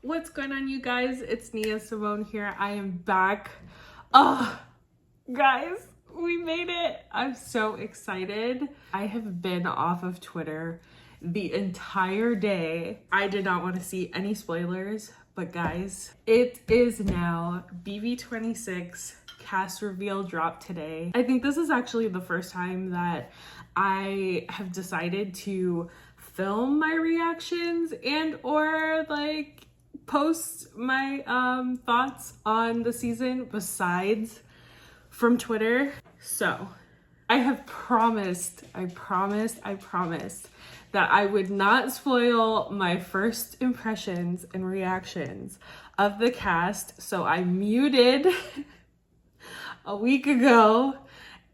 What's going on, you guys? It's Nia Simone here. I am back. Oh, guys, we made it. I'm so excited. I have been off of Twitter the entire day. I did not want to see any spoilers, but guys, it is now BB26 cast reveal drop today. I think this is actually the first time that I have decided to film my reactions and or like post my thoughts on the season besides from Twitter. So I have promised that I would not spoil my first impressions and reactions of the cast. So I muted a week ago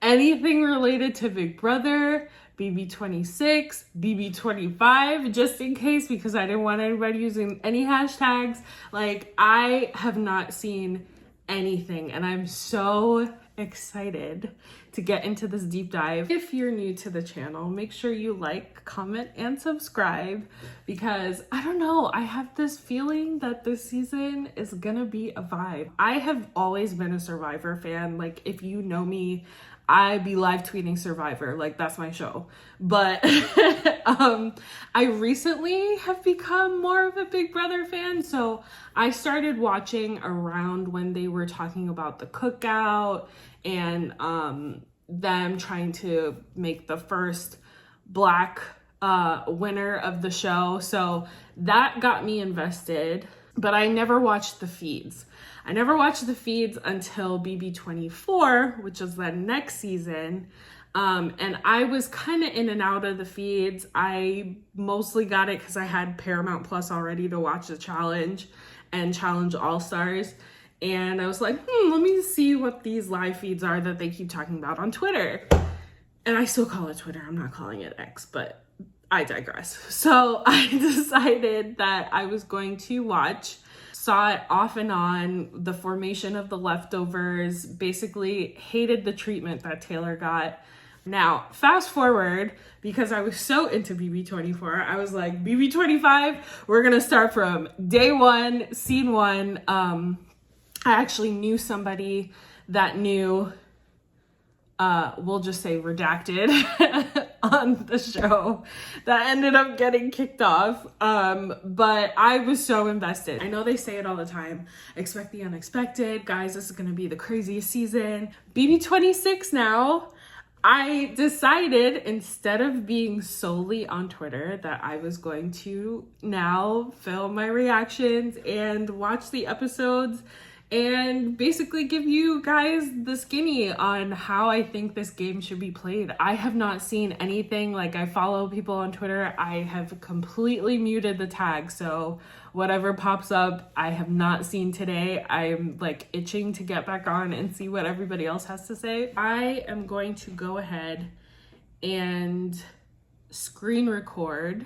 anything related to Big Brother, BB26, BB25, just in case, because I didn't want anybody using any hashtags. Like, I have not seen anything, and I'm so excited to get into this deep dive. If you're new to the channel, make sure you like, comment, and subscribe, because I don't know, I have this feeling that this season is gonna be a vibe. I have always been a Survivor fan. Like, if you know me, I be live tweeting Survivor, like that's my show. But I recently have become more of a Big Brother fan. So I started watching around when they were talking about the cookout and them trying to make the first Black winner of the show. So that got me invested, but I never watched the feeds. I never watched the feeds until BB24, which was the next season. And I was kind of in and out of the feeds. I mostly got it because I had Paramount Plus already to watch the challenge and Challenge All-Stars. And I was like, let me see what these live feeds are that they keep talking about on Twitter. And I still call it Twitter. I'm not calling it X, but I digress. So I decided that I was going to watch. Saw it off and on, the formation of the leftovers, basically hated the treatment that Taylor got. Now, fast forward, because I was so into BB24, I was like, BB25, we're gonna start from day one, scene one. I actually knew somebody that knew, we'll just say redacted on the show that ended up getting kicked off. But I was so invested. I know they say it all the time, expect the unexpected. Guys, this is gonna be the craziest season. BB26 now, I decided instead of being solely on Twitter that I was going to now film my reactions and watch the episodes and basically give you guys the skinny on how I think this game should be played. I have not seen anything. Like, I follow people on Twitter. I have completely muted the tag, so whatever pops up, I have not seen today. I'm like itching to get back on and see what everybody else has to say. I am going to go ahead and screen record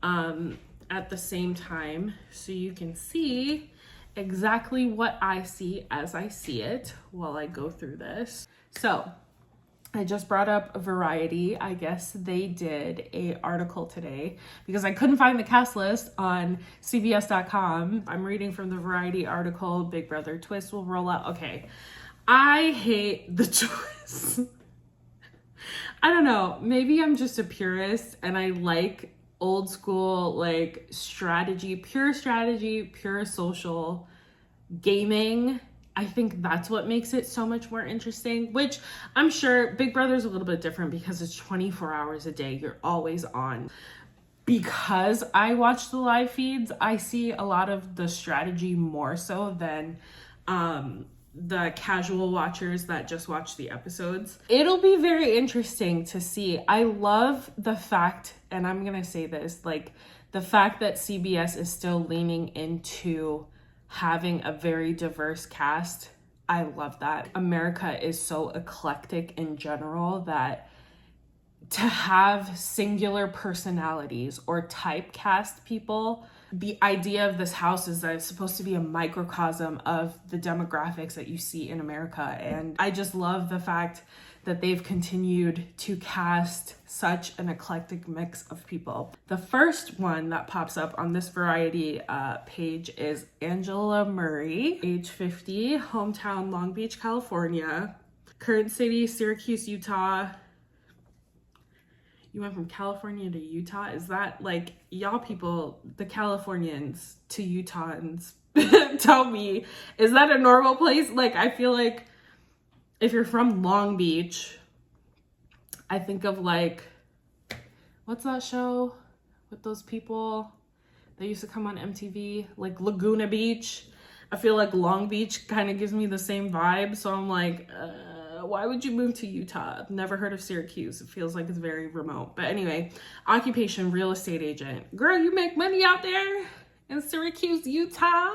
at the same time so you can see exactly what I see as I see it while I go through this. So I just brought up Variety. I guess they did a article today because I couldn't find the cast list on CBS.com. I'm reading from the Variety article. Big Brother twist will roll out. Okay, I hate the twist. I don't know, maybe I'm just a purist and I like old school, like strategy, pure social gaming. I think that's what makes it so much more interesting, which I'm sure Big Brother's a little bit different because it's 24 hours a day. You're always on. Because I watch the live feeds, I see a lot of the strategy more so than the casual watchers that just watch the episodes. It'll be very interesting to see. I love the fact, and I'm gonna say this, like the fact that CBS is still leaning into having a very diverse cast. I love that. America is so eclectic in general that to have singular personalities or typecast people, the idea of this house is that it's supposed to be a microcosm of the demographics that you see in America. And I just love the fact that they've continued to cast such an eclectic mix of people. The first one that pops up on this Variety page is Angela Murray, age 50, hometown Long Beach, California, current city Syracuse, Utah. You went from California to Utah? Is that like, y'all people, the Californians to Utahns, tell me, is that a normal place? Like, I feel like if you're from Long Beach, I think of like, what's that show with those people that used to come on MTV? Like Laguna Beach. I feel like Long Beach kind of gives me the same vibe. So I'm like, why would you move to Utah? I've never heard of Syracuse. It feels like it's very remote. But anyway, occupation, real estate agent. Girl, you make money out there in Syracuse, Utah?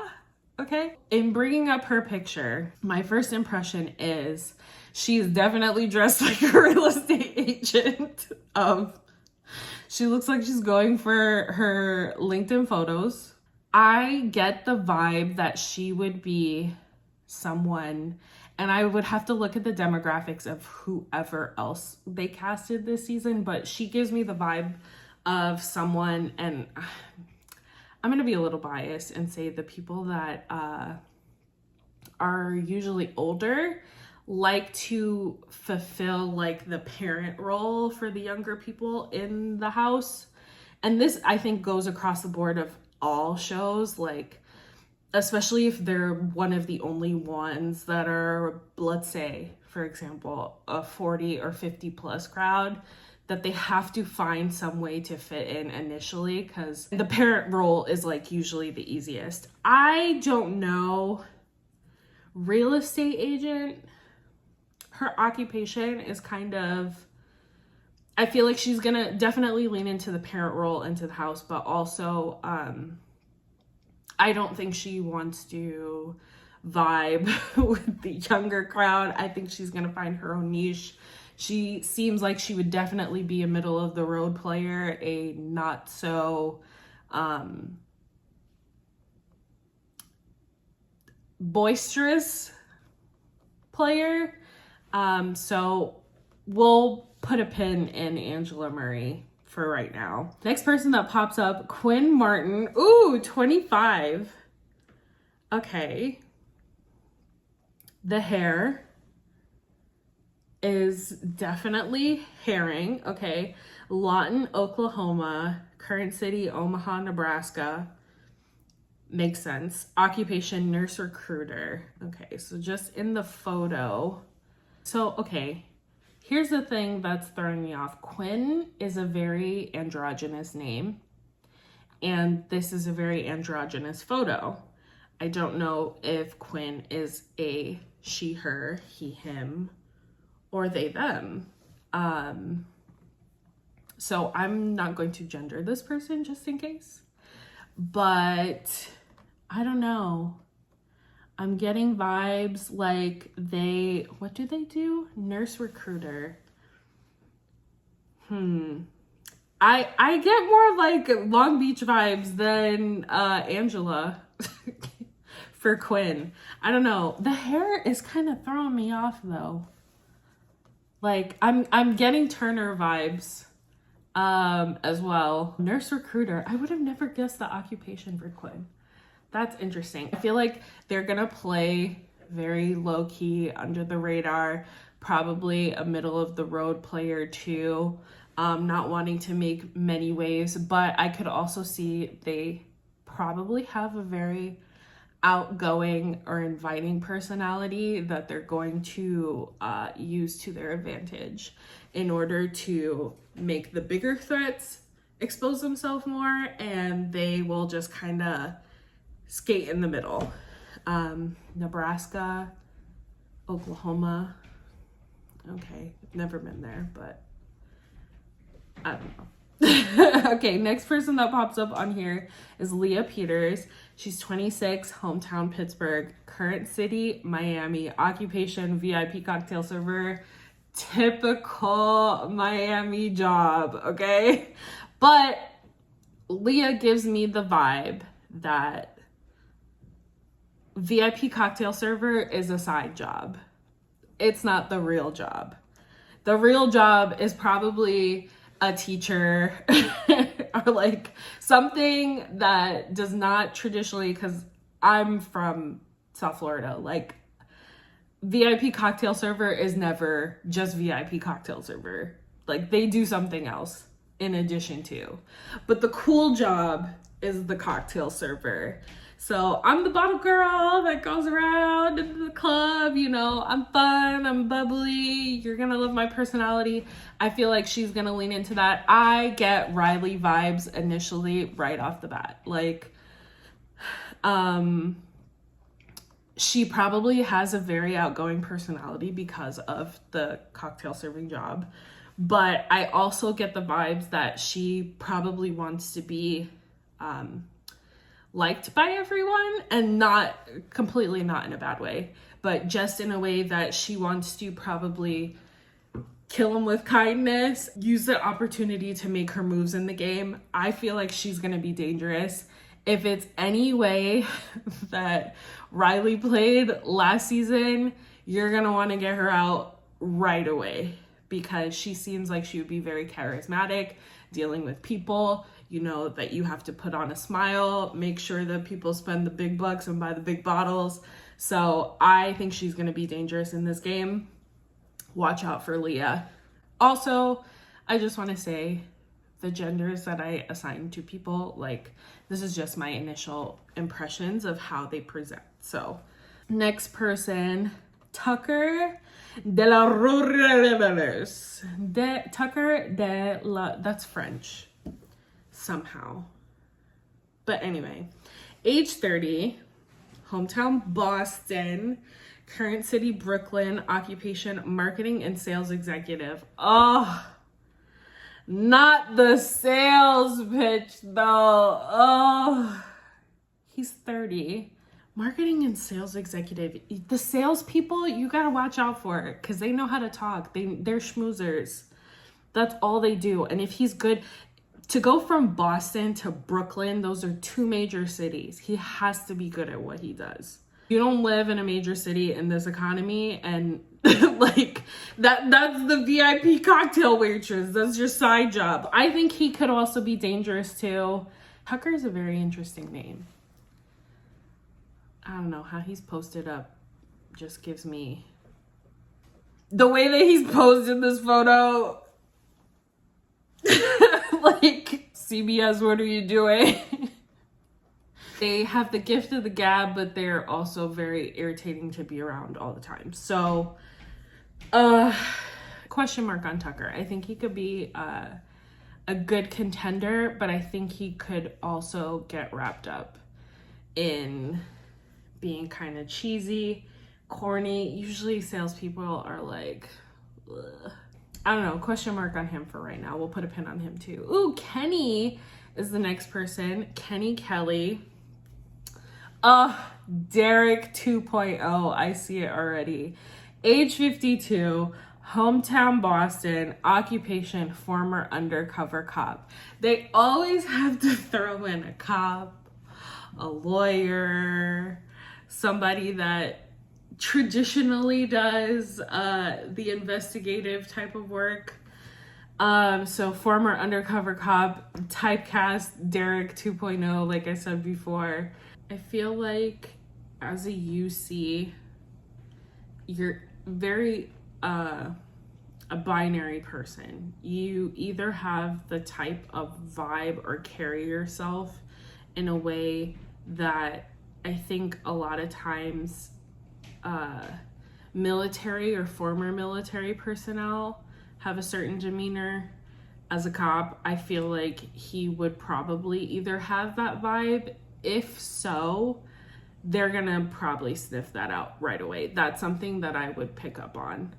Okay. In bringing up her picture, my first impression is she's definitely dressed like a real estate agent. She looks like she's going for her LinkedIn photos. I get the vibe that she would be someone, and I would have to look at the demographics of whoever else they casted this season, but she gives me the vibe of someone, and I'm going to be a little biased and say the people that are usually older like to fulfill like the parent role for the younger people in the house. And this, I think, goes across the board of all shows, like, especially if they're one of the only ones that are, let's say, for example, a 40 or 50 plus crowd, that they have to find some way to fit in initially, because the parent role is like usually the easiest. I don't know. Real estate agent, her occupation is kind of, I feel like she's gonna definitely lean into the parent role into the house, but also I don't think she wants to vibe with the younger crowd. I think she's gonna find her own niche. She seems like she would definitely be a middle of the road player, a not so boisterous player. So we'll put a pin in Angela Murray for right now. Next person that pops up, Quinn Martin. Ooh, 25. Okay. The hair is definitely herring. Okay. Lawton, Oklahoma. Current city, Omaha, Nebraska. Makes sense. Occupation, nurse recruiter. Okay, so just in the photo. So, okay. Here's the thing that's throwing me off. Quinn is a very androgynous name, and this is a very androgynous photo. I don't know if Quinn is a she, her, he, him, or they, them. So I'm not going to gender this person just in case, but I don't know. I'm getting vibes like what do they do? Nurse recruiter. I get more like Long Beach vibes than Angela for Quinn. I don't know. The hair is kind of throwing me off though. Like I'm getting Turner vibes as well. Nurse recruiter. I would have never guessed the occupation for Quinn. That's interesting. I feel like they're gonna play very low key, under the radar, probably a middle of the road player too, not wanting to make many waves, but I could also see they probably have a very outgoing or inviting personality that they're going to use to their advantage in order to make the bigger threats expose themselves more, and they will just kind of skate in the middle. Nebraska, Oklahoma. Okay, never been there, but I don't know. Okay, next person that pops up on here is Leah Peters. She's 26, hometown Pittsburgh, current city Miami, occupation VIP cocktail server. Typical Miami job, okay? But Leah gives me the vibe that VIP cocktail server is a side job. It's not the real job. The real job is probably a teacher or like something that does not traditionally, because I'm from South Florida, like VIP cocktail server is never just VIP cocktail server. Like they do something else in addition to. But the cool job is the cocktail server. So I'm the bottle girl that goes around into the club, you know, I'm fun, I'm bubbly, you're gonna love my personality. I feel like she's gonna lean into that. I get Riley vibes initially right off the bat. Like, she probably has a very outgoing personality because of the cocktail serving job. But I also get the vibes that she probably wants to be liked by everyone, and not completely, not in a bad way, but just in a way that she wants to probably kill them with kindness, use the opportunity to make her moves in the game. I feel like she's going to be dangerous. If it's any way that Riley played last season, you're going to want to get her out right away, because she seems like she would be very charismatic, dealing with people. You know that you have to put on a smile, make sure that people spend the big bucks and buy the big bottles. So I think she's going to be dangerous in this game. Watch out for Leah. Also, I just want to say the genders that I assign to people, like, this is just my initial impressions of how they present. So next person, Tucker de la Roreveres. That's French somehow. But anyway, age 30, hometown Boston, current city Brooklyn, occupation marketing and sales executive. Oh, not the sales pitch though. Oh, he's 30. Marketing and sales executive. The salespeople, you gotta watch out for it, because they know how to talk. They're schmoozers. That's all they do. And if he's good, to go from Boston to Brooklyn, those are two major cities. He has to be good at what he does. You don't live in a major city in this economy, and like that's the VIP cocktail waitress. That's your side job. I think he could also be dangerous too. Tucker is a very interesting name. I don't know how he's posted up, just gives me the way that he's posed in this photo. Like, CBS, what are you doing? They have the gift of the gab, but they're also very irritating to be around all the time. So, question mark on Tucker. I think he could be a good contender, but I think he could also get wrapped up in being kind of cheesy, corny. Usually salespeople are like, ugh. I don't know, question mark on him for right now. We'll put a pin on him too. Ooh, Kenney is the next person. Kenney Kelley. Derek 2.0. I see it already. Age 52, hometown Boston, occupation former undercover cop. They always have to throw in a cop, a lawyer, somebody that traditionally does the investigative type of work. So former undercover cop, typecast Derek 2.0, like I said before. I feel like as a UC, you're very a binary person. You either have the type of vibe or carry yourself in a way that I think a lot of times military or former military personnel have a certain demeanor. As a cop, I feel like he would probably either have that vibe. If so, they're gonna probably sniff that out right away. That's something that I would pick up on.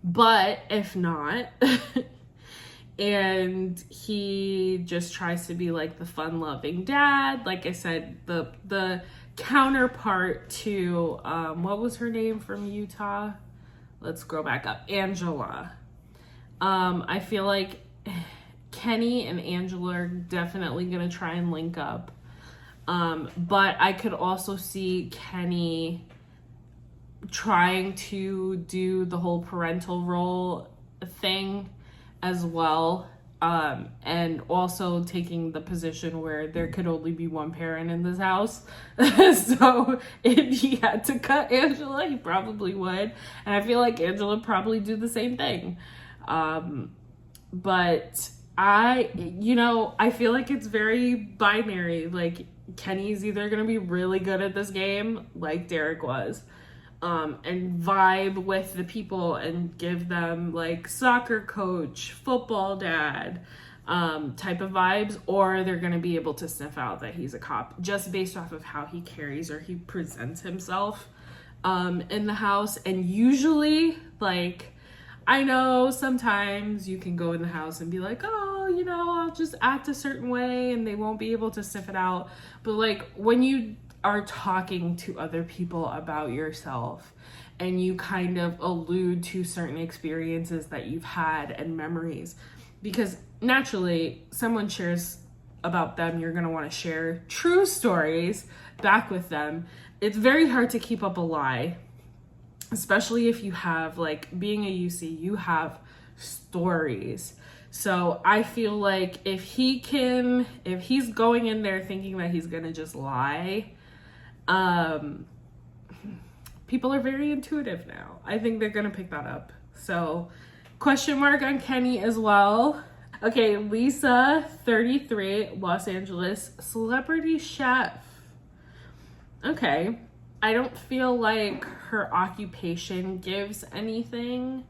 But if not, and he just tries to be like the fun-loving dad, like I said, the counterpart to what was her name from Utah? Let's scroll back up. Angela. I feel like Kenney and Angela are definitely gonna try and link up. But I could also see Kenney trying to do the whole parental role thing as well. And also taking the position where there could only be one parent in this house. So if he had to cut Angela, he probably would. And I feel like Angela probably do the same thing. But I feel like it's very binary. Like, Kenny's either going to be really good at this game, like Derek was, and vibe with the people and give them like soccer coach, football dad type of vibes, or they're going to be able to sniff out that he's a cop just based off of how he carries or he presents himself in the house. And usually, like, I know sometimes you can go in the house and be like, oh, I'll just act a certain way and they won't be able to sniff it out. But like, when you are talking to other people about yourself and you kind of allude to certain experiences that you've had and memories, because naturally someone shares about them, you're going to want to share true stories back with them. It's very hard to keep up a lie, especially if you have, like, being a UC, you have stories. So I feel like if he's going in there thinking that he's going to just lie, people are very intuitive now. I think they're going to pick that up. So question mark on Kenney as well. Okay, Lisa, 33, Los Angeles, celebrity chef. Okay. I don't feel like her occupation gives anything,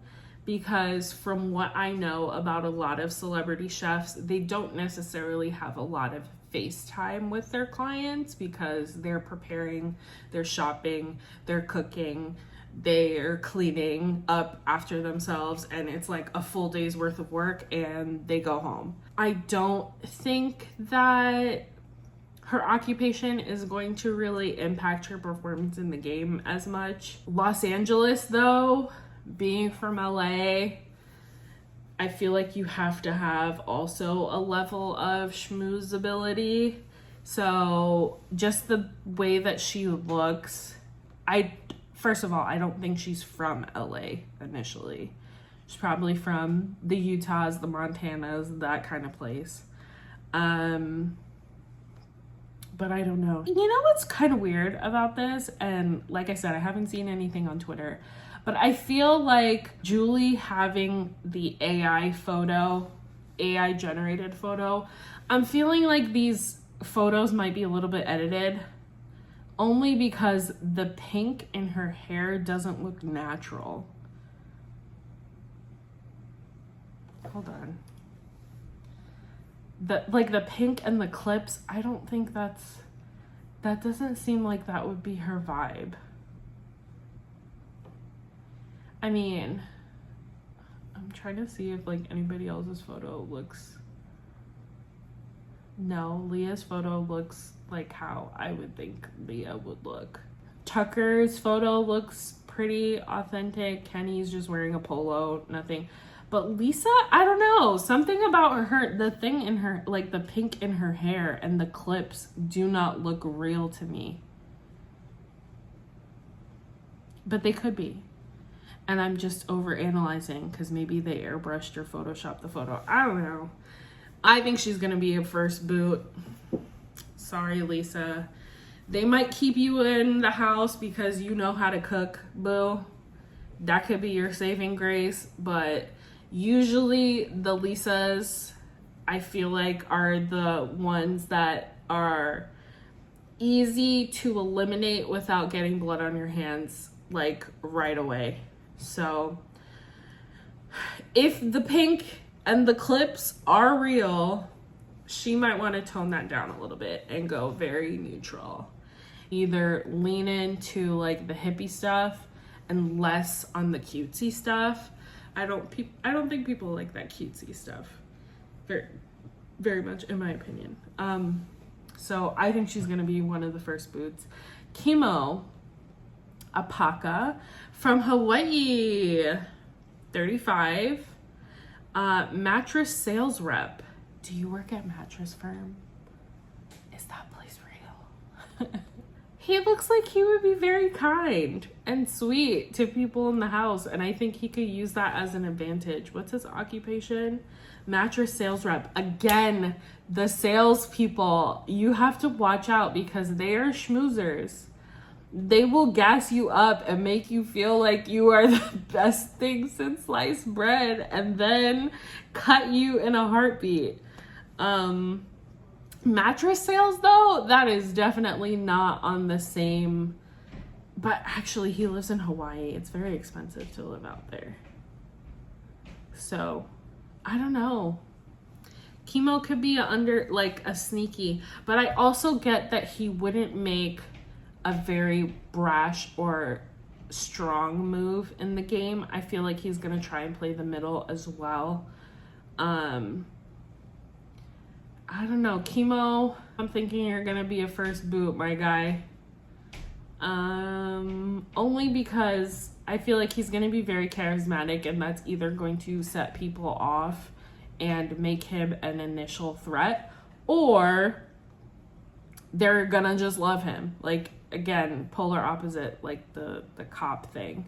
because from what I know about a lot of celebrity chefs, they don't necessarily have a lot of FaceTime with their clients because they're preparing, they're shopping, they're cooking, they're cleaning up after themselves, and it's like a full day's worth of work and they go home. I don't think that her occupation is going to really impact her performance in the game as much. Los Angeles, though, being from LA, I feel like you have to have also a level of schmoozability. So just the way that she looks, first of all, I don't think she's from LA initially. She's probably from the Utahs, the Montanas, that kind of place. But I don't know. You know what's kind of weird about this? And like I said, I haven't seen anything on Twitter, but I feel like Julie having the AI generated photo, I'm feeling like these photos might be a little bit edited, only because the pink in her hair doesn't look natural. Hold on. The pink and the clips, I don't think that doesn't seem like that would be her vibe. I mean, I'm trying to see if like anybody else's photo looks. No, Leah's photo looks like how I would think Leah would look. Tucker's photo looks pretty authentic. Kenny's just wearing a polo, nothing. But Lisa, I don't know. Something about her, the thing in her, like the pink in her hair and the clips do not look real to me. But they could be. And I'm just overanalyzing because maybe they airbrushed or photoshopped the photo. I don't know. I think she's going to be a first boot. Sorry, Lisa. They might keep you in the house because you know how to cook, boo. That could be your saving grace, but usually the Lisas, I feel like, are the ones that are easy to eliminate without getting blood on your hands, like, right away. So if the pink and the clips are real, she might want to tone that down a little bit and go very neutral. Either lean into like the hippie stuff and less on the cutesy stuff. I don't think people like that cutesy stuff very, very much, in my opinion. So I think she's gonna be one of the first boots. Kimo Apaka from Hawaii, 35, mattress sales rep. Do you work at Mattress Firm? Is that place real? he looks like he would be very kind and sweet to people in the house, and I think he could use that as an advantage. What's his occupation? Mattress sales rep. Again, the salespeople, you have to watch out because they are schmoozers. They will gas you up and make you feel like you are the best thing since sliced bread and then cut you in a heartbeat. Mattress sales, though, that is definitely not on the same, but actually he lives in Hawaii. It's very expensive to live out there. So, I don't know. Kimo could be a sneaky, but I also get that he wouldn't make a very brash or strong move in the game. I feel like he's going to try and play the middle as well. I don't know. Kimo, I'm thinking you're going to be a first boot, my guy. Only because I feel like he's going to be very charismatic, and that's either going to set people off and make him an initial threat, or they're going to just love him. Like, again, polar opposite, like the cop thing.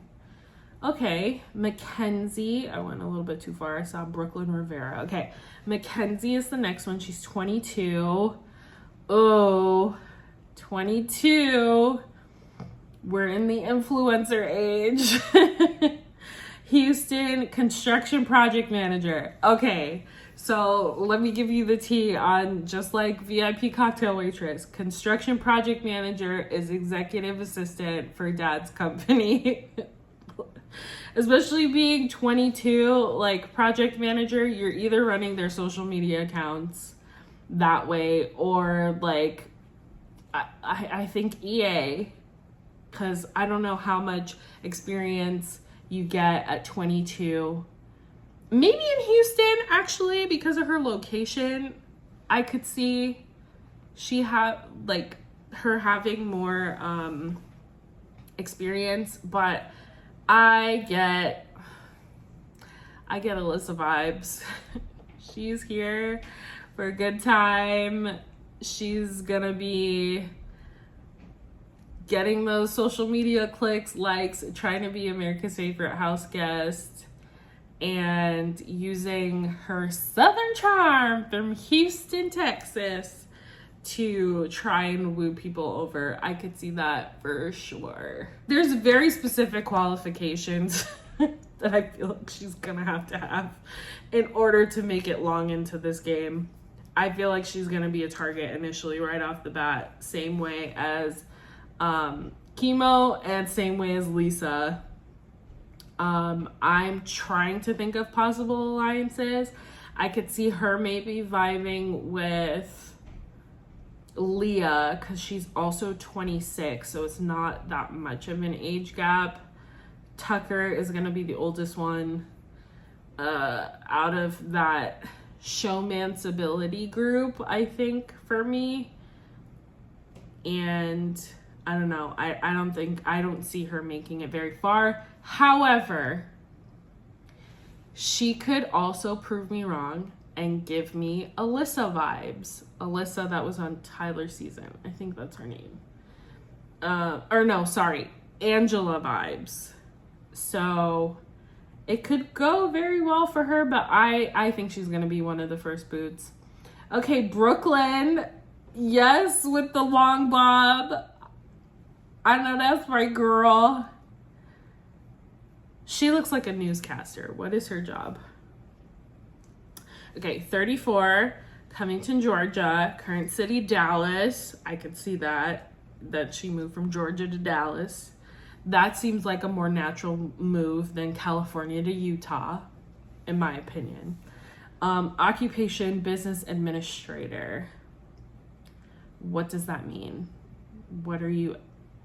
Okay, Makensy. I went a little bit too far. I saw Brooklyn Rivera. Okay, Makensy is the next one. She's 22. Oh, 22. We're in the influencer age. Houston construction project manager. Okay, so let me give you the tea on just like VIP cocktail waitress. Construction project manager is executive assistant for dad's company. Especially being 22, like project manager, you're either running their social media accounts that way or like, I think EA, because I don't know how much experience you get at 22. Maybe in Houston, actually, because of her location, I could see her having more experience, but I get Alyssa vibes. She's here for a good time. She's gonna be getting those social media clicks, likes, trying to be America's favorite house guest, and using her Southern charm from Houston, Texas to try and woo people over. I could see that for sure. There's very specific qualifications that I feel like she's gonna have to have in order to make it long into this game. I feel like she's gonna be a target initially right off the bat, same way as Kimo and same way as Lisa. I'm trying to think of possible alliances. I could see her maybe vibing with Leah because she's also 26, so it's not that much of an age gap. Tucker is going to be the oldest one out of that showmanceability group, I think, for me. And I don't know. I don't see her making it very far. However, she could also prove me wrong and give me Alyssa vibes. Alyssa that was on Tyler's season. I think that's her name. Angela vibes. So it could go very well for her, but I think she's going to be one of the first boots. Okay, Brooklyn. Yes, with the long bob. I know that's my girl. She looks like a newscaster. What is her job? Okay, 34, Covington, Georgia, current city, Dallas. I could see that she moved from Georgia to Dallas. That seems like a more natural move than California to Utah, in my opinion. Occupation, business administrator. What does that mean? What are you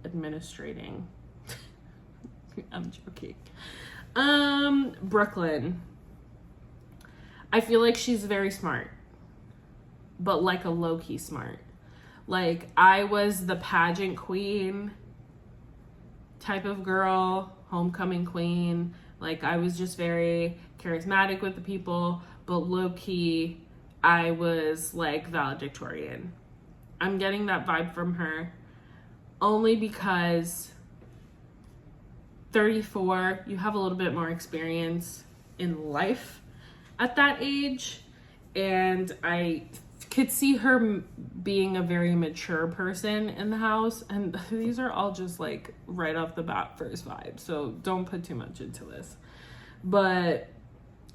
administrating? I'm joking. Brooklyn. I feel like she's very smart, but like a low-key smart. Like, I was the pageant queen type of girl, homecoming queen. Like, I was just very charismatic with the people, but low-key, I was like valedictorian. I'm getting that vibe from her. only because 34, you have a little bit more experience in life at that age, and I could see her being a very mature person in the house. And these are all just like right off the bat first vibe, so don't put too much into this. But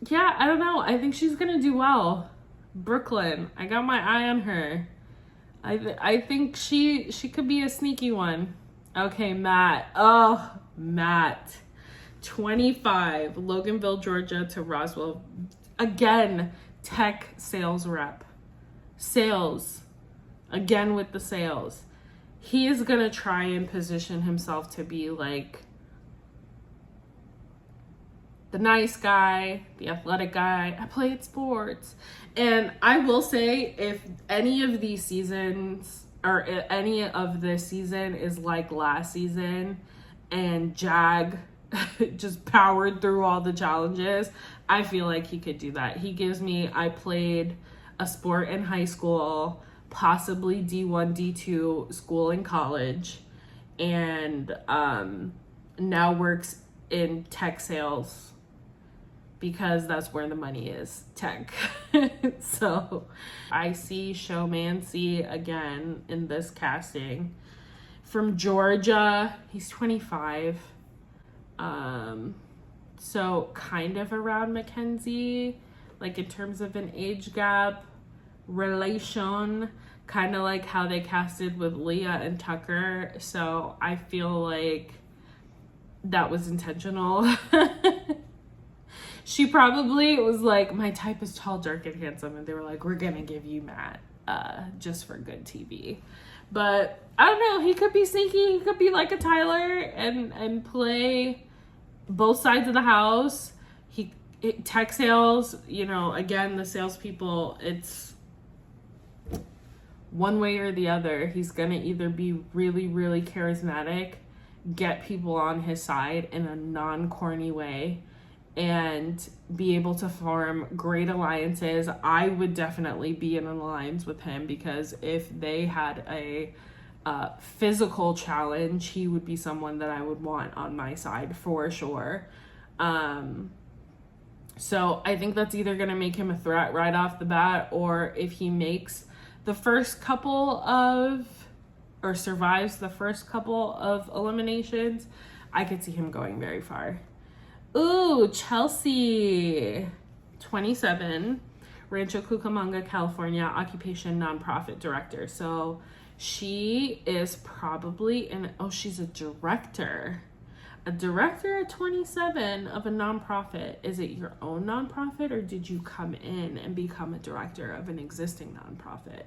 yeah, I don't know, I think she's gonna do well. Brooklyn, I got my eye on her. I think she could be a sneaky one. Okay, Matt. Oh, Matt. 25, Loganville, Georgia to Roswell. Again, tech sales rep. Sales. Again with the sales. He is going to try and position himself to be like the nice guy, the athletic guy. I played sports. And I will say, if any of these seasons or any of this season is like last season and Jag just powered through all the challenges, I feel like he could do that. He gives me, I played a sport in high school, possibly D1, D2 school in college, and now works in tech sales because that's where the money is, tech. So I see Showmancy again in this casting. From Georgia, he's 25. So kind of around Makensy, like in terms of an age gap, relation, kind of like how they casted with Leah and Tucker. So I feel like that was intentional. She probably was like, my type is tall, dark, and handsome. And they were like, we're going to give you Matt just for good TV. But I don't know. He could be sneaky. He could be like a Tyler and play both sides of the house. Tech sales, you know, again, the salespeople, it's one way or the other. He's going to either be really, really charismatic, get people on his side in a non-corny way, and be able to form great alliances. I would definitely be in an alliance with him, because if they had a physical challenge, he would be someone that I would want on my side for sure. So I think that's either going to make him a threat right off the bat, or if he makes the first couple of, or survives the first couple of eliminations, I could see him going very far. Ooh, Chelsie, 27, Rancho Cucamonga, California, occupation nonprofit director. So she is probably she's a director. A director at 27 of a nonprofit. Is it your own nonprofit, or did you come in and become a director of an existing nonprofit?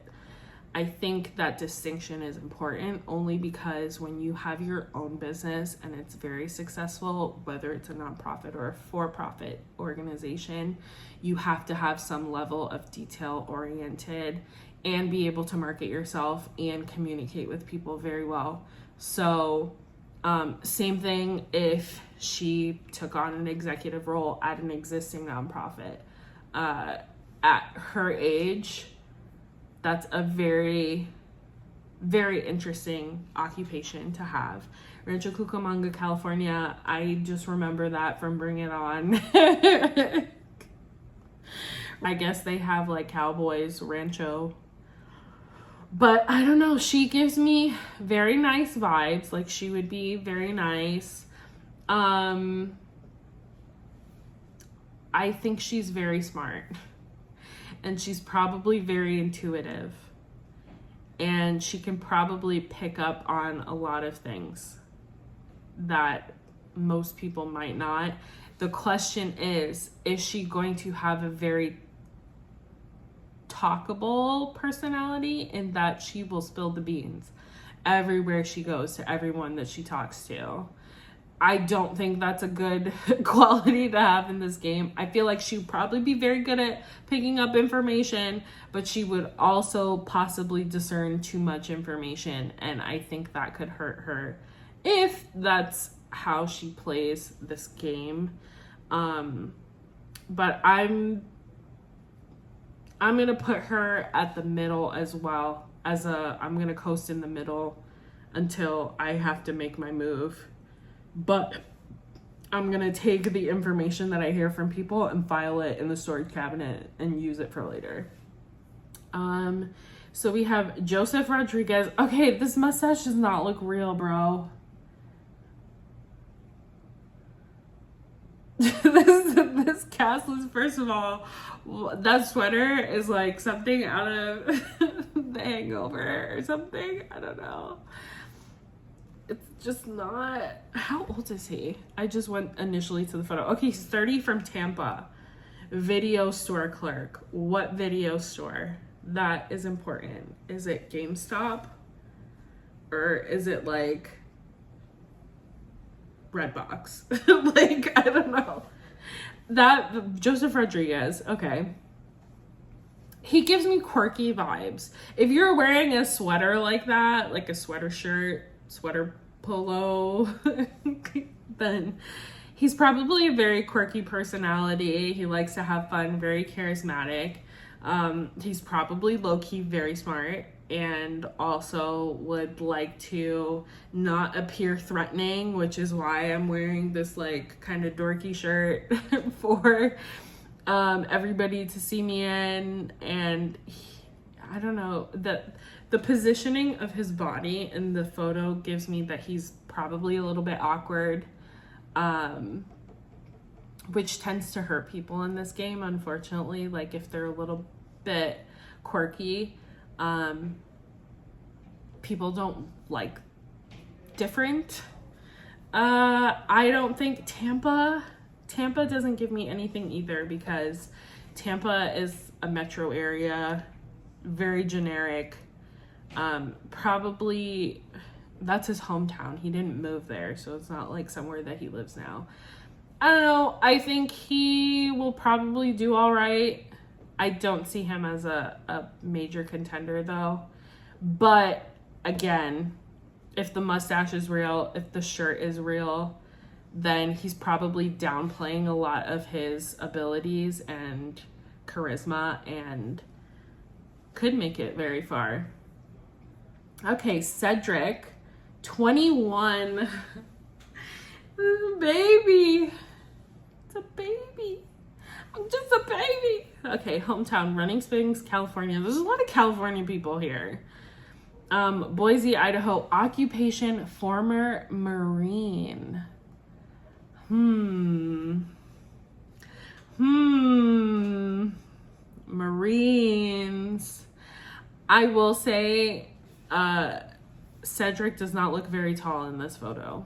I think that distinction is important, only because when you have your own business and it's very successful, whether it's a nonprofit or a for-profit organization, you have to have some level of detail-oriented and be able to market yourself and communicate with people very well. So same thing if she took on an executive role at an existing nonprofit. At her age, that's a very, very interesting occupation to have. Rancho Cucamonga, California, I just remember that from Bring It On. I guess they have like Cowboys Rancho. But I don't know, she gives me very nice vibes. Like, she would be very nice. I think she's very smart. And she's probably very intuitive. And she can probably pick up on a lot of things that most people might not. The question is she going to have a very talkable personality, in that she will spill the beans everywhere she goes to everyone that she talks to? I don't think that's a good quality to have in this game. I feel like she would probably be very good at picking up information, but she would also possibly discern too much information, and I think that could hurt her if that's how she plays this game. But I'm gonna put her at the middle as well, I'm gonna coast in the middle until I have to make my move. But I'm gonna take the information that I hear from people and file it in the storage cabinet and use it for later. So we have Joseph Rodriguez. Okay, this mustache does not look real, bro. This cast list, first of all, that sweater is like something out of The Hangover or something. I don't know. It's just not. How old is he? I just went initially to the photo. Okay, he's 30, from Tampa. Video store clerk. What video store? That is important. Is it GameStop? Or is it like Redbox? Like, I don't know. That Joseph Rodriguez, okay. He gives me quirky vibes. If you're wearing a sweater like that, like a sweater shirt, sweater polo, then he's probably a very quirky personality. He likes to have fun, very charismatic. He's probably low-key very smart, and also would like to not appear threatening, which is why I'm wearing this like kind of dorky shirt for everybody to see me in. And I don't know, the positioning of his body in the photo gives me that he's probably a little bit awkward, which tends to hurt people in this game, unfortunately. Like, if they're a little bit quirky, people don't like different. I don't think Tampa doesn't give me anything either, because Tampa is a metro area, very generic. Probably that's his hometown. He didn't move there, so it's not like somewhere that he lives now. I don't know. I think he will probably do all right. I don't see him as a major contender though. But again, if the mustache is real, if the shirt is real, then he's probably downplaying a lot of his abilities and charisma and could make it very far. Okay, Cedric, 21. This is a baby. It's a baby. I'm just a baby. Okay, hometown, Running Springs, California. There's a lot of California people here. Boise, Idaho. Occupation, former Marine. Marines. I will say, Cedric does not look very tall in this photo.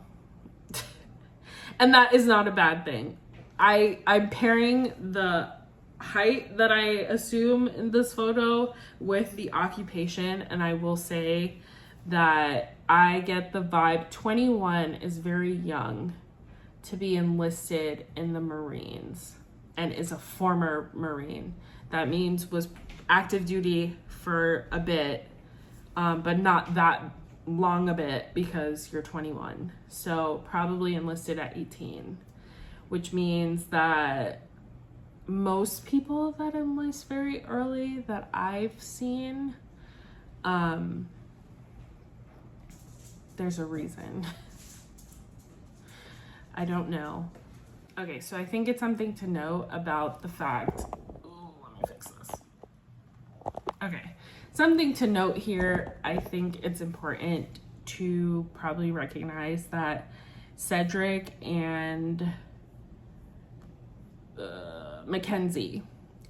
And that is not a bad thing. I'm pairing the height that I assume in this photo with the occupation, and I will say that I get the vibe 21 is very young to be enlisted in the Marines and is a former Marine. That means was active duty for a bit, but not that long a bit, because you're 21. So probably enlisted at 18, which means that most people that enlist very early that I've seen, there's a reason. I don't know. Okay, so I think it's something to note about the fact, let me fix this. Okay, something to note here, I think it's important to probably recognize that Cedric and Makensy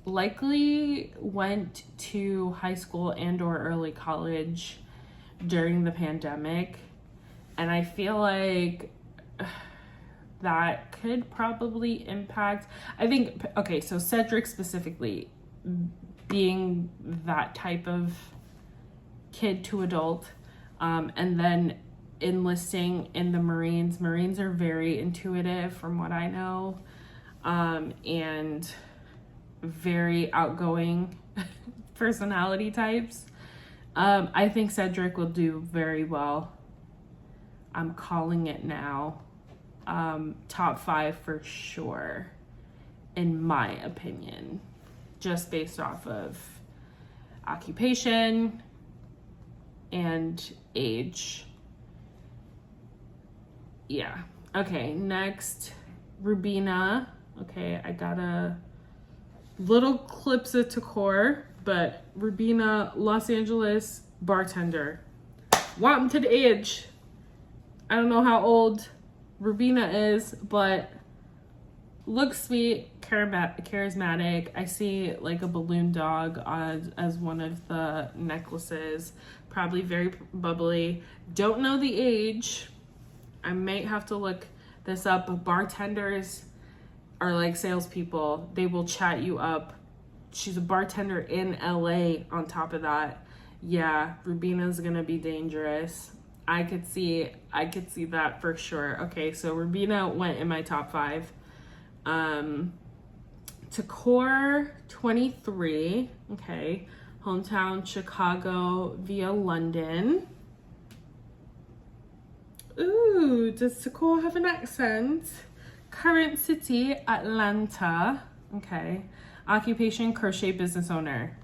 likely went to high school and or early college during the pandemic, and I feel like that could probably impact, I think, okay, so Cedric specifically being that type of kid to adult, and then enlisting in the Marines. Marines are very intuitive from what I know, and very outgoing personality types. I think Cedric will do very well. I'm calling it now. Top 5 for sure, in my opinion, just based off of occupation and age. yeah. Okay, next, Rubina. Okay, I got a little clips of T-Kor, but Rubina, Los Angeles bartender. Want him to the edge. I don't know how old Rubina is, but looks sweet, charismatic. I see like a balloon dog as one of the necklaces. Probably very bubbly. Don't know the age. I might have to look this up, but bartenders are like salespeople. They will chat you up. She's a bartender in LA on top of that. Yeah, Rubina's gonna be dangerous. I could see that for sure. Okay, so Rubina went in my top 5. T-Kor 23, okay. Hometown Chicago via London. Ooh, does T-Kor have an accent? Current city, Atlanta. Okay. Occupation, crochet business owner.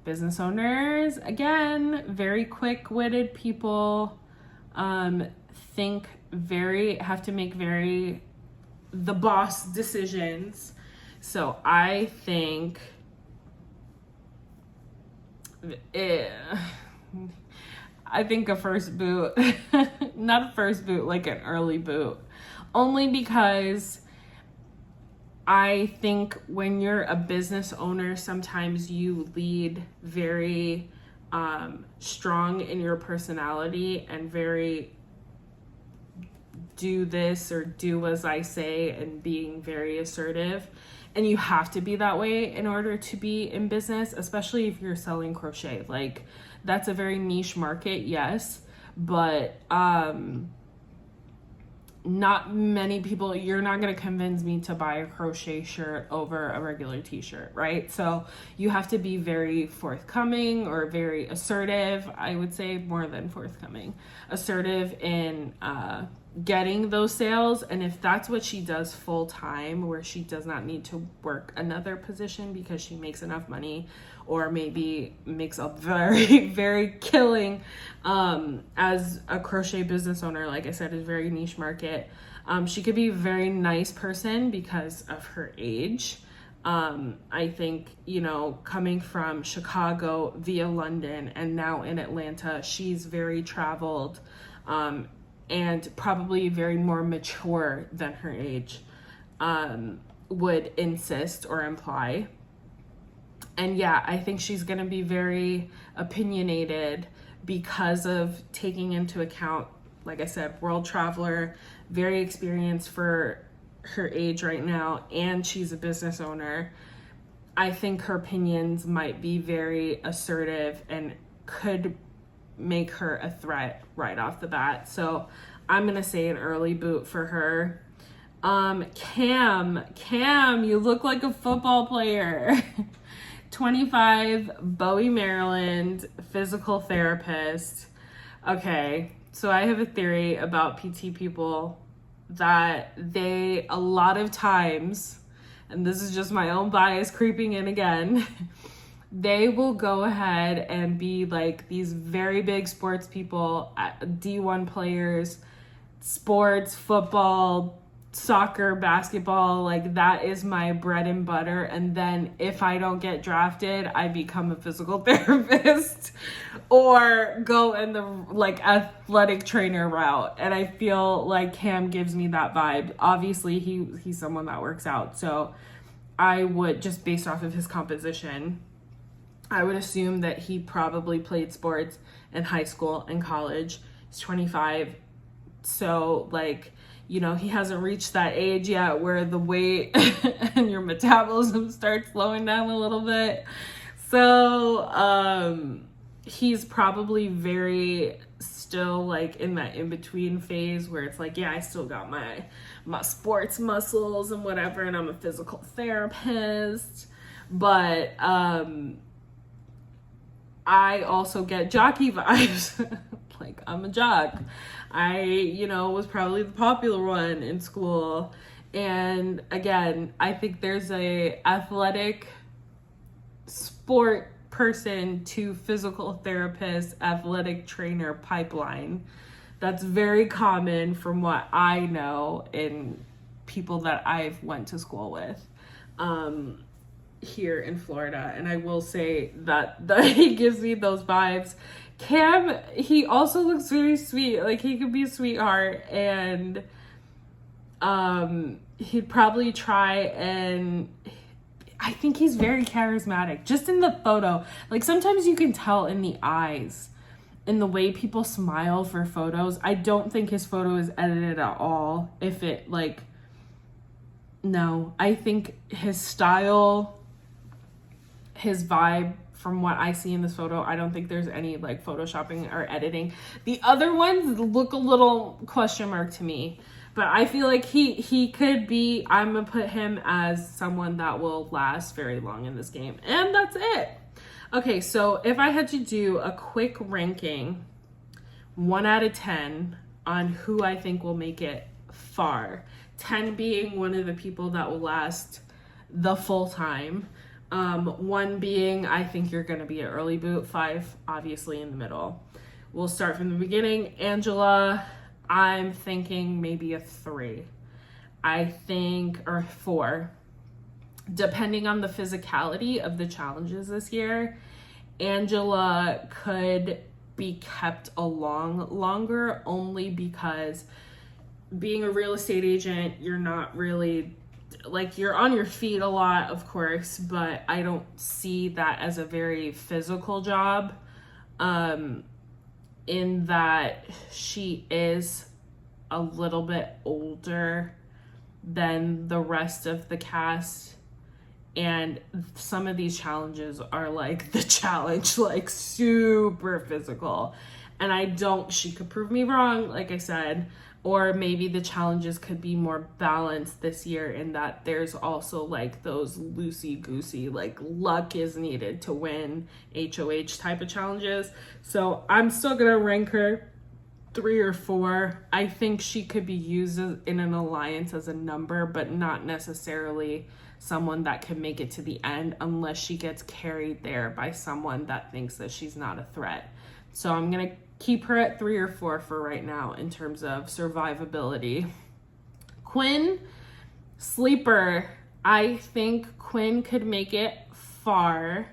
Business owners, again, very quick-witted people. Have to make very the boss decisions. So I think a first boot, not a first boot, like an early boot, only because I think when you're a business owner, sometimes you lead very strong in your personality and very do this or do as I say and being very assertive. And you have to be that way in order to be in business, especially if you're selling crochet. Like, that's a very niche market, yes, but not many people, you're not going to convince me to buy a crochet shirt over a regular t-shirt, right? So you have to be very forthcoming or very assertive. I would say more than forthcoming, assertive in getting those sales. And if that's what she does full time, where she does not need to work another position because she makes enough money, or maybe makes a very, very killing as a crochet business owner, like I said, is very niche market. She could be a very nice person because of her age. I think, coming from Chicago via London and now in Atlanta, she's very traveled and probably very more mature than her age would insist or imply. And yeah, I think she's going to be very opinionated because of taking into account, like I said, world traveler, very experienced for her age right now, and she's a business owner. I think her opinions might be very assertive and could make her a threat right off the bat. So I'm going to say an early boot for her. Cam, you look like a football player. 25, Bowie, Maryland, physical therapist. Okay, so I have a theory about PT people that they, a lot of times, and this is just my own bias creeping in again, they will go ahead and be like these very big sports people, D1 players, sports, football, soccer, basketball, like that is my bread and butter. And then if I don't get drafted, I become a physical therapist or go in the like athletic trainer route. And I feel like Cam gives me that vibe. Obviously he's someone that works out. So I would, just based off of his composition, I would assume that he probably played sports in high school and college. He's 25. So like, he hasn't reached that age yet where the weight and your metabolism starts slowing down a little bit. So he's probably very still like in that in-between phase where it's like, yeah, I still got my sports muscles and whatever, and I'm a physical therapist. But I also get jockey vibes. Like, I'm a jock. I, was probably the popular one in school. And again, I think there's a athletic sport person to physical therapist, athletic trainer pipeline. That's very common from what I know in people that I've went to school with here in Florida. And I will say that he gives me those vibes. Cam, he also looks very sweet. Like, he could be a sweetheart, and he'd probably try, and I think he's very charismatic just in the photo. Like, sometimes you can tell in the eyes, in the way people smile for photos. I don't think his photo is edited at all. If it, like, no, I think his style, his vibe, from what I see in this photo, I don't think there's any like photoshopping or editing. The other ones look a little question mark to me, but I feel like he could be, I'm gonna put him as someone that will last very long in this game. And that's it. Okay, so if I had to do a quick ranking, 1 out of 10 on who I think will make it far, 10 being one of the people that will last the full time, 1 being I think you're going to be an early boot, 5 obviously in the middle. We'll start from the beginning. Angela, I'm thinking maybe a 3. I think, or 4. Depending on the physicality of the challenges this year, Angela could be kept along longer, only because being a real estate agent, you're not really, like, you're on your feet a lot, of course, but I don't see that as a very physical job, in that she is a little bit older than the rest of the cast. And some of these challenges are like the challenge, like super physical. And she could prove me wrong, like I said, or maybe the challenges could be more balanced this year in that there's also like those loosey-goosey, like luck is needed to win HOH type of challenges. So I'm still gonna rank her 3 or 4. I think she could be used in an alliance as a number, but not necessarily someone that can make it to the end unless she gets carried there by someone that thinks that she's not a threat. So I'm gonna keep her at 3 or 4 for right now in terms of survivability. Quinn, sleeper. I think Quinn could make it far.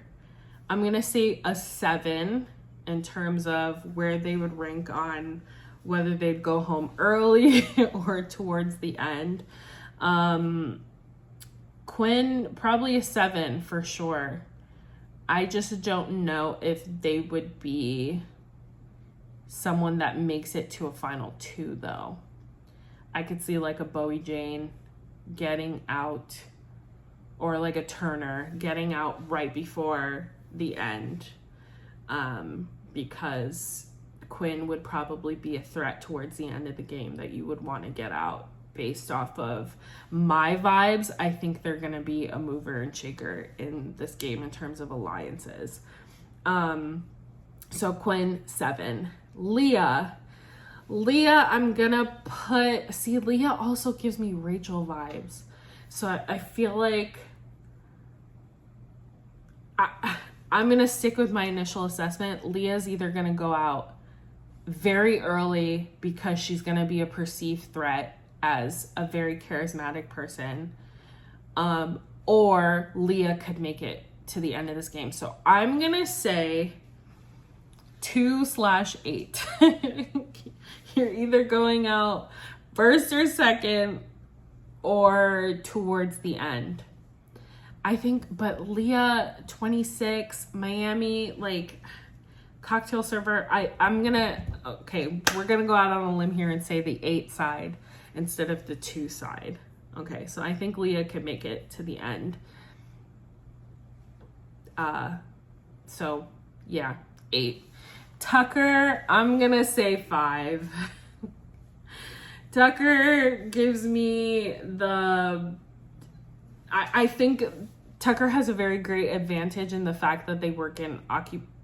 I'm gonna say a 7 in terms of where they would rank on whether they'd go home early or towards the end. Quinn, probably a 7 for sure. I just don't know if they would be someone that makes it to a final 2 though. I could see like a Bowie Jane getting out, or like a Turner getting out right before the end, because Quinn would probably be a threat towards the end of the game that you would want to get out. Based off of my vibes, I think they're going to be a mover and shaker in this game in terms of alliances. So Quinn, 7. Leah, I'm going to put... See, Leah also gives me Rachel vibes. So I feel like I'm going to stick with my initial assessment. Leah's either going to go out very early because she's going to be a perceived threat as a very charismatic person, or Leah could make it to the end of this game. So I'm gonna say 2/8. You're either going out first or second or towards the end. I think, but Leah, 26, Miami, like, cocktail server, I'm gonna, okay, we're gonna go out on a limb here and say the 8 side instead of the 2 side. Okay, so I think Leah could make it to the end. So yeah, 8. Tucker, I'm gonna say 5. Tucker gives me the, I think Tucker has a very great advantage in the fact that they work in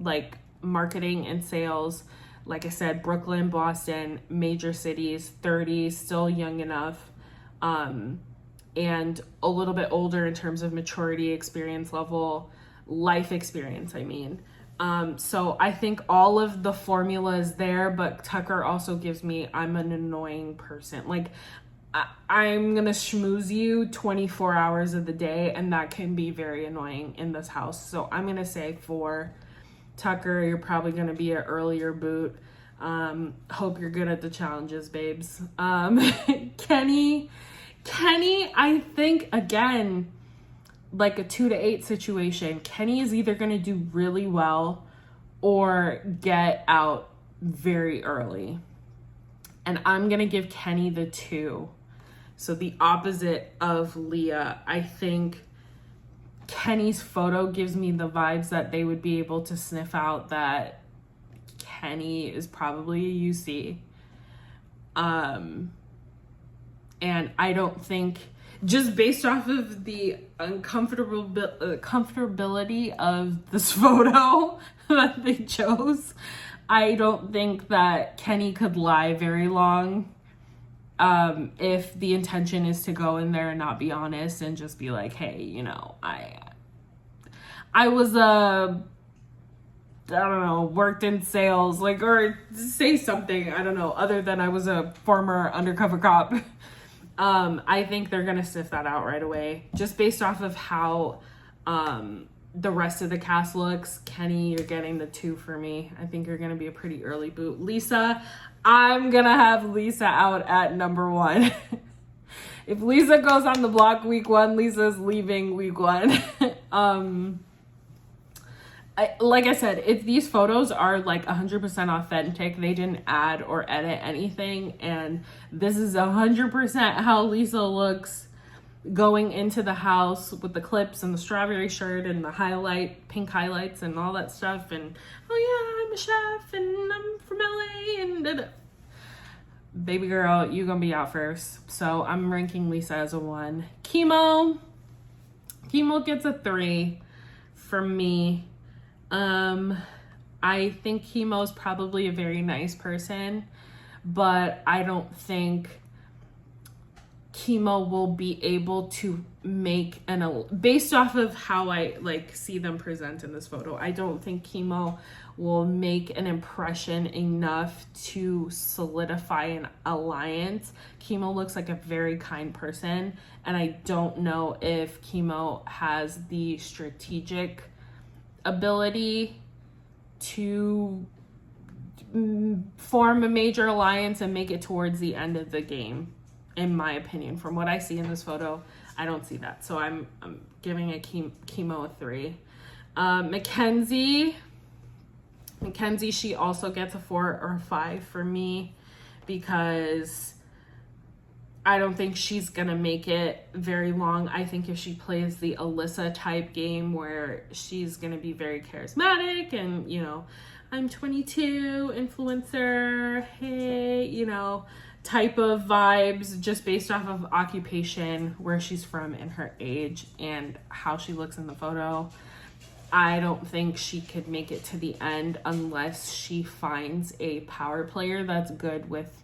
like marketing and sales. Like I said, Brooklyn, Boston, major cities, 30, still young enough, and a little bit older in terms of maturity, experience level, life experience, I mean. So I think all of the formula is there, but Tucker also gives me, I'm an annoying person. Like, I'm gonna schmooze you 24 hours of the day, and that can be very annoying in this house. So I'm gonna say 4. Tucker, you're probably gonna be an earlier boot. Hope you're good at the challenges, babes. Kenney, I think, again, like a 2 to 8 situation. Kenney is either gonna do really well or get out very early. And I'm gonna give Kenney the 2. So the opposite of Leah. I think Kenney's photo gives me the vibes that they would be able to sniff out that Kenney is probably a UC. And I don't think, just based off of the comfortability of this photo that they chose, I don't think that Kenney could lie very long. If the intention is to go in there and not be honest and just be like, hey, you know, I was I don't know, worked in sales, like, or say something, I don't know, other than I was a former undercover cop. I think they're gonna sniff that out right away, just based off of how the rest of the cast looks. Kenney, you're getting the 2 for me. I think you're gonna be a pretty early boot. Lisa, I'm gonna have Lisa out at number 1. If Lisa goes on the block week 1, Lisa's leaving week 1. Like I said, if these photos are like 100% authentic, they didn't add or edit anything, and this is 100% how Lisa looks going into the house with the clips and the strawberry shirt and the pink highlights and all that stuff, and oh yeah, I'm a chef and I'm from LA and da-da. Baby girl, you gonna be out first. So I'm ranking Lisa as a 1. Kimo gets a 3 from me. I think Kimo's probably a very nice person, but I don't think Kimo will be able to make based off of how I like see them present in this photo, I don't think Kimo will make an impression enough to solidify an alliance. Kimo looks like a very kind person, and I don't know if Kimo has the strategic ability to form a major alliance and make it towards the end of the game. In my opinion, from what I see in this photo, I don't see that. So I'm giving a Kimo a 3. Makensy, she also gets a 4 or a 5 for me, because I don't think she's gonna make it very long. I think if she plays the Alyssa type game where she's gonna be very charismatic and, you know, I'm 22, influencer, hey, you know, type of vibes, just based off of occupation, where she's from and her age and how she looks in the photo, I don't think she could make it to the end unless she finds a power player that's good with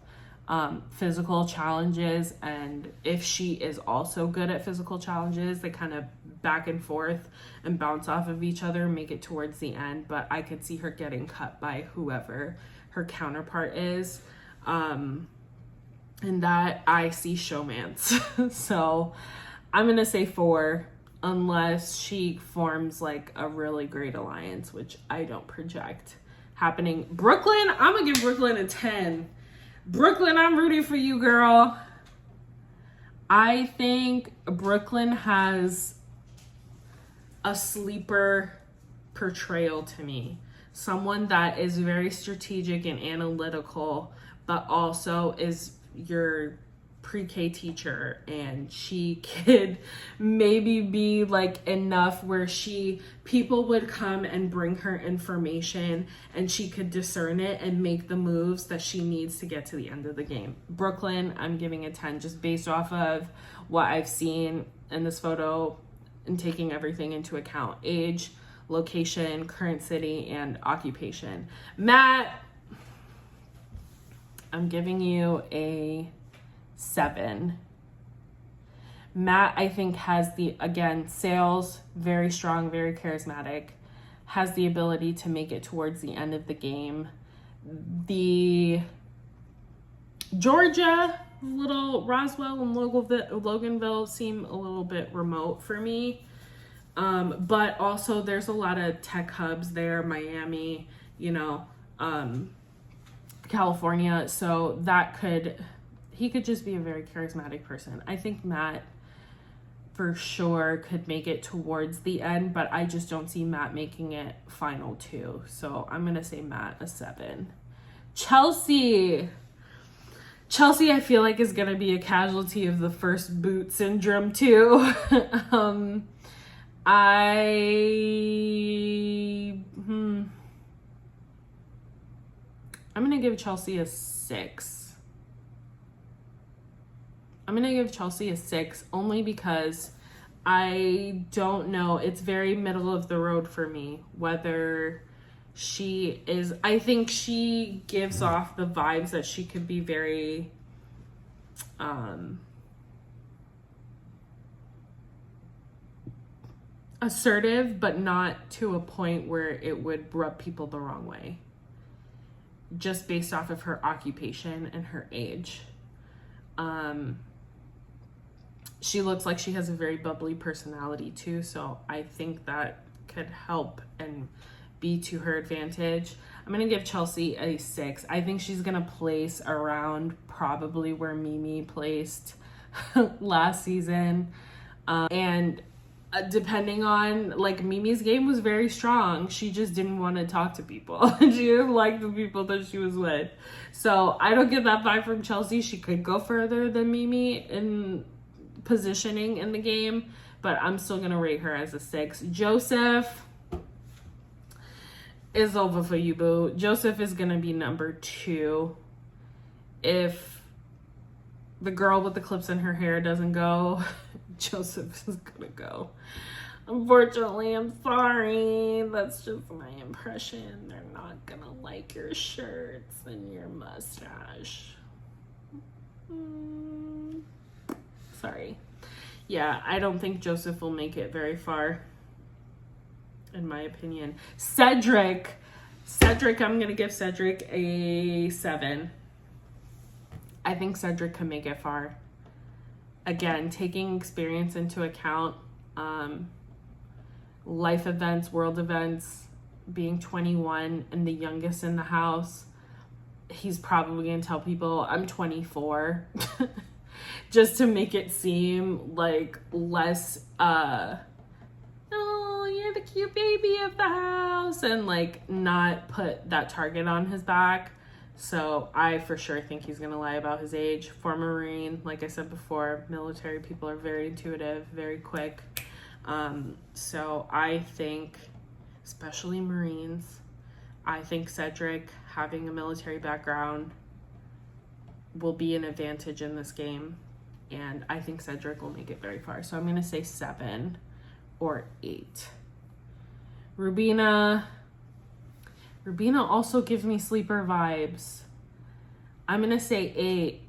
physical challenges. And if she is also good at physical challenges, they kind of back and forth and bounce off of each other, make it towards the end. But I could see her getting cut by whoever her counterpart is. And that I see showmance. So I'm gonna say 4, unless she forms like a really great alliance, which I don't project happening. Brooklyn, I'm gonna give Brooklyn a 10. Brooklyn, I'm rooting for you, girl. I think Brooklyn has a sleeper portrayal to me. Someone that is very strategic and analytical, but also is your pre-K teacher, and she could maybe be like enough where people would come and bring her information and she could discern it and make the moves that she needs to get to the end of the game. Brooklyn, I'm giving a 10 just based off of what I've seen in this photo and taking everything into account: age, location, current city, and occupation. Matt, I'm giving you a 7. Matt, I think, has again, sales, very strong, very charismatic, has the ability to make it towards the end of the game. The Georgia, little Roswell and Loganville seem a little bit remote for me. But also there's a lot of tech hubs there, Miami, California. So he could just be a very charismatic person. I think Matt for sure could make it towards the end, but I just don't see Matt making it final 2. So I'm going to say Matt a 7. Chelsie, I feel like is going to be a casualty of the first boot syndrome too. I'm going to give Chelsie a 6. I'm going to give Chelsie a 6 only because I don't know. It's very middle of the road for me whether she is. I think she gives off the vibes that she could be very assertive, but not to a point where it would rub people the wrong way, just based off of her occupation and her age. She looks like she has a very bubbly personality too, so I think that could help and be to her advantage. I'm going to give Chelsie a 6. I think she's going to place around probably where Mimi placed last season. And depending on, Mimi's game was very strong. She just didn't want to talk to people. She didn't like the people that she was with. So I don't get that vibe from Chelsie. She could go further than Mimi in positioning in the game, but I'm still going to rate her as a 6. Joseph is over for you, boo. Joseph is going to be number 2. If the girl with the clips in her hair doesn't go, Joseph is going to go. Unfortunately, I'm sorry. That's just my impression. They're not going to like your shirts and your mustache. Sorry. Yeah, I don't think Joseph will make it very far, in my opinion. Cedric, I'm going to give Cedric a 7. I think Cedric can make it far. Again, taking experience into account, life events, world events, being 21 and the youngest in the house, he's probably going to tell people, I'm 24. Just to make it seem like less, oh, you're the cute baby of the house, and not put that target on his back. So I for sure think he's gonna lie about his age. Former Marine, like I said before, military people are very intuitive, very quick. So I think, especially Marines, I think Cedric having a military background will be an advantage in this game. And I think Cedric will make it very far. So I'm going to say 7 or 8. Rubina also gives me sleeper vibes. I'm going to say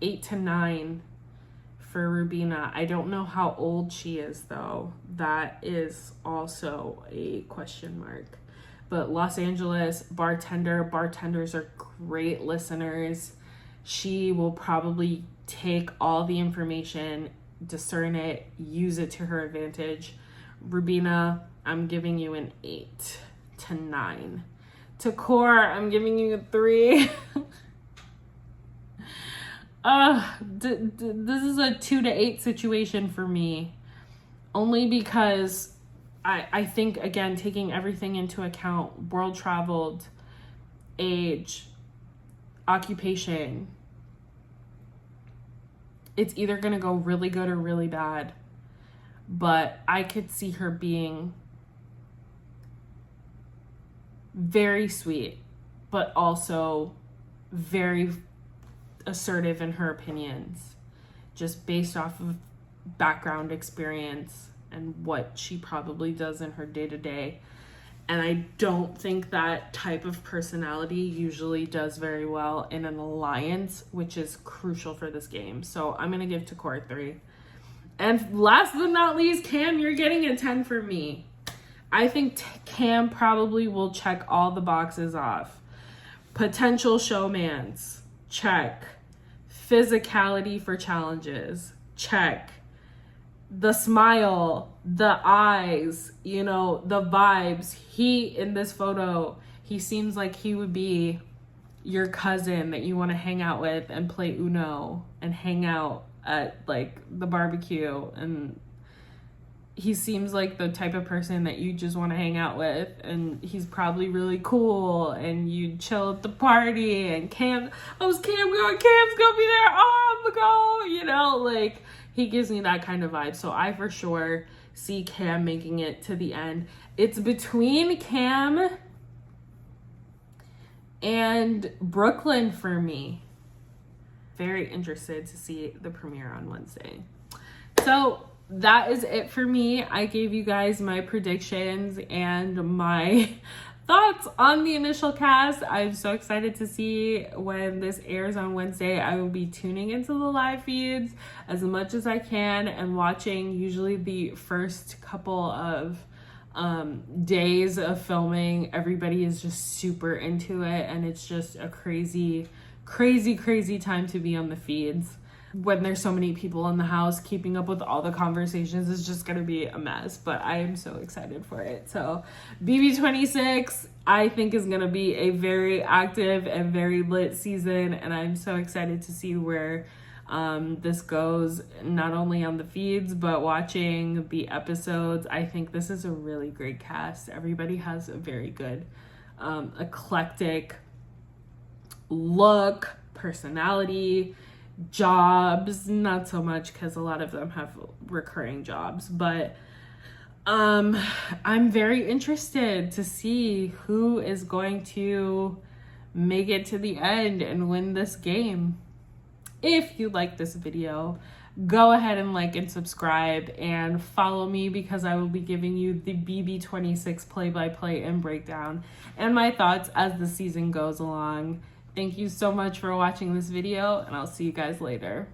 8 to 9 for Rubina. I don't know how old she is, though. That is also a question mark. But Los Angeles bartenders are great listeners. She will probably take all the information, discern it, use it to her advantage. Rubina, I'm giving you an 8 to 9. T-Kor, I'm giving you a 3. This is a 2 to 8 situation for me. Only because I think, again, taking everything into account, world traveled, age, occupation, it's either going to go really good or really bad. But I could see her being very sweet, but also very assertive in her opinions, just based off of background experience and what she probably does in her day-to-day. And I don't think that type of personality usually does very well in an alliance, which is crucial for this game. So I'm going to give T-Kor 3. And last but not least, Cam, you're getting a 10 for me. I think Cam probably will check all the boxes off. Potential showmans, check. Physicality for challenges, check. The smile, the eyes, you know, the vibes. In this photo, he seems like he would be your cousin that you want to hang out with and play Uno and hang out at like the barbecue, and he seems like the type of person that you just want to hang out with, and he's probably really cool and you chill at the party, and Cam, Cam's gonna be there, oh, I'm gonna go, you know, like he gives me that kind of vibe. So I for sure see Cam making it to the end. It's between Cam and Brooklyn for me. Very interested to see the premiere on Wednesday. So that is it for me. I gave you guys my predictions and my thoughts on the initial cast. I'm so excited to see when this airs on Wednesday. I will be tuning into the live feeds as much as I can and watching usually the first couple of days of filming. Everybody is just super into it, and it's just a crazy time to be on the feeds. When there's so many people in the house, keeping up with all the conversations is just gonna be a mess, but I am so excited for it. So BB26, I think, is gonna be a very active and very lit season, and I'm so excited to see where this goes, not only on the feeds but watching the episodes. I think this is a really great cast. Everybody has a very good eclectic look, personality, jobs, not so much because a lot of them have recurring jobs, but I'm very interested to see who is going to make it to the end and win this game. If you like this video, go ahead and like and subscribe and follow me, because I will be giving you the BB26 play-by-play and breakdown and my thoughts as the season goes along. Thank you so much for watching this video, and I'll see you guys later.